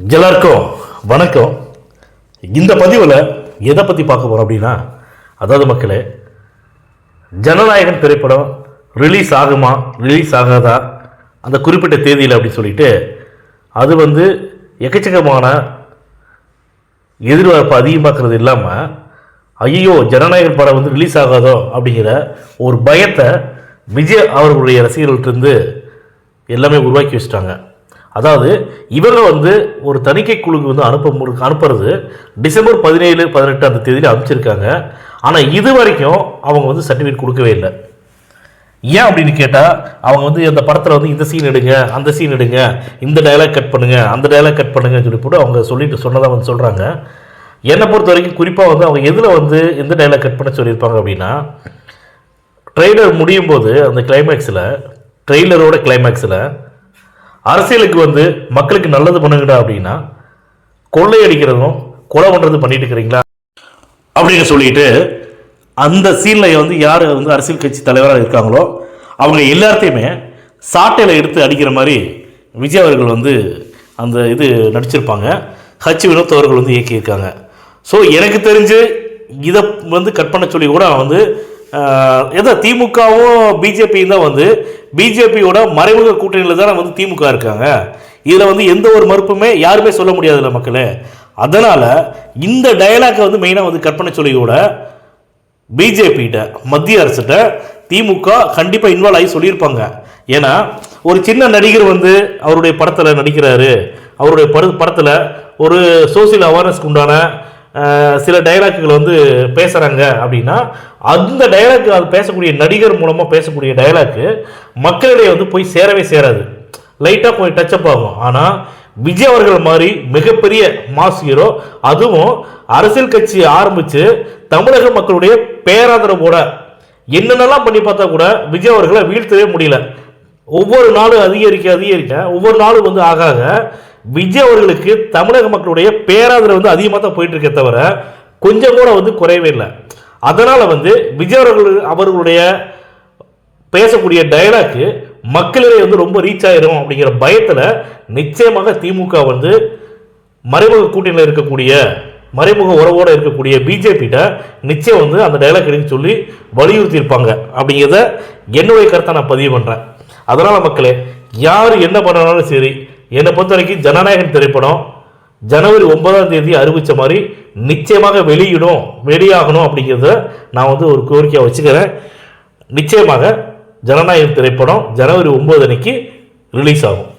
எல்லாருக்கும் வணக்கம். இந்த பதிவில் எதை பற்றி பார்க்க போகிறோம் அப்படின்னா, அதாவது மக்களே, ஜனநாயகன் திரைப்படம் ரிலீஸ் ஆகுமா ரிலீஸ் ஆகாதா அந்த குறிப்பிட்ட தேதியில் அப்படின்னு சொல்லிட்டு அது எக்கச்சக்கமான எதிர்பார்ப்பு அதிகமாக்குறது இல்லாமல், ஐயோ ஜனநாயகன் படம் ரிலீஸ் ஆகாதோ அப்படிங்கிற ஒரு பயத்தை விஜய் அவர்களுடைய ரசிகர்கள்ட்டிருந்து எல்லாமே உருவாக்கி வச்சுட்டாங்க. அதாவது இவங்க ஒரு தணிக்கை குழுக்கு அனுப்புறது டிசம்பர் 17, 18 அந்த தேதியில் அனுப்பிச்சிருக்காங்க. ஆனால் இது வரைக்கும் அவங்க சர்டிஃபிகேட் கொடுக்கவே இல்லை. ஏன் அப்படின்னு கேட்டால், அவங்க அந்த படத்தில் இந்த சீன் எடுங்க, அந்த சீன் எடுங்க, இந்த டைலாக் கட் பண்ணுங்கள், அந்த டைலாக் கட் பண்ணுங்கன்னு சொல்லி போட்டு அவங்க சொன்னதாக சொல்கிறாங்க. என்னை பொறுத்த வரைக்கும் குறிப்பாக அவங்க எதில் எந்த டைலாக் கட் பண்ண சொல்லியிருப்பாங்க அப்படின்னா, ட்ரெய்லர் முடியும் போது அந்த ட்ரெய்லரோட கிளைமேக்ஸில் அரசியலுக்கு மக்களுக்கு நல்லது பண்ணுங்கடா அப்படின்னா, கொள்ளையடிக்கிறதும் கொலை பண்ணுறது பண்ணிட்டு இருக்கிறீங்களா அப்படின்னு சொல்லிட்டு அந்த சீனில் யார் அரசியல் கட்சி தலைவராக இருக்காங்களோ அவங்க எல்லாத்தையுமே சாட்டையில் எடுத்து அடிக்கிற மாதிரி விஜய் அவர்கள் அந்த இது நடிச்சிருப்பாங்க. ஹச் வினோத் அவர்கள் இயக்கியிருக்காங்க. ஸோ எனக்கு தெரிஞ்சு இதை கட் பண்ண சொல்லி கூட ஏதோ திமுகவும் பிஜேபியும் தான் பிஜேபியோட மறைமுக கூட்டணியில் தான் திமுக இருக்காங்க. இதில் எந்த ஒரு மறுப்புமே யாருமே சொல்ல முடியாதுல்ல மக்களே. அதனால் இந்த டைலாக்கை மெயினாக கட் பண்ண சொல்லி கூட பிஜேபிகிட்ட, மத்திய அரசுகிட்ட திமுக கண்டிப்பாக இன்வால்வ் ஆகி சொல்லியிருப்பாங்க. ஏன்னா ஒரு சின்ன நடிகர் அவருடைய படத்தில் நடிக்கிறாரு, அவருடைய படத்தில் ஒரு சோசியல் அவேர்னஸ்க்கு உண்டான சில டைலாக்குகள் பேசுகிறாங்க அப்படின்னா, அந்த டைலாக் அது பேசக்கூடிய நடிகர் மூலமாக பேசக்கூடிய டைலாக்கு மக்களிடையே போய் சேரவே சேராது, லைட்டாக போய் டச்சப் ஆகும். ஆனால் விஜய் அவர்கள் மாதிரி மிகப்பெரிய மாஸ் ஹீரோ, அதுவும் அரசியல் கட்சி ஆரம்பித்து தமிழக மக்களுடைய பேராதரவோட என்னென்னலாம் பண்ணி பார்த்தா கூட விஜய் அவர்களை வீழ்த்தவே முடியல. ஒவ்வொரு நாளும் அதிகரிக்க ஒவ்வொரு நாளும் ஆக விஜய் அவர்களுக்கு தமிழக மக்களுடைய பேராதரவு அதிகமாக தான் போயிட்டு இருக்கே தவிர கொஞ்சம் கூட குறையவே இல்லை. அதனால் விஜய் அவர்களுடைய பேசக்கூடிய டைலாக்கு மக்களிடையே ரொம்ப ரீச் ஆயிரும் அப்படிங்கிற பயத்தில் நிச்சயமாக திமுக மறைமுக கூட்டணியில் இருக்கக்கூடிய, மறைமுக உறவோடு இருக்கக்கூடிய பிஜேபிகிட்ட நிச்சயம் அந்த டைலாக் எடுக்க சொல்லி வலியுறுத்தியிருப்பாங்க அப்படிங்கிறத என்னுடைய கருத்தை நான் பதிவு பண்ணுறேன். அதனால் மக்களே, யார் என்ன பண்ணாலும் சரி, என்னை பொறுத்த வரைக்கும் ஜனநாயகன் திரைப்படம் ஜனவரி 9ஆம் தேதி அறிவித்த மாதிரி நிச்சயமாக வெளியாகணும் அப்படிங்கிறத நான் ஒரு கோரிக்கையாக வச்சுக்கிறேன். நிச்சயமாக ஜனநாயகன் திரைப்படம் ஜனவரி 9 அன்னைக்கு ரிலீஸ் ஆகும்.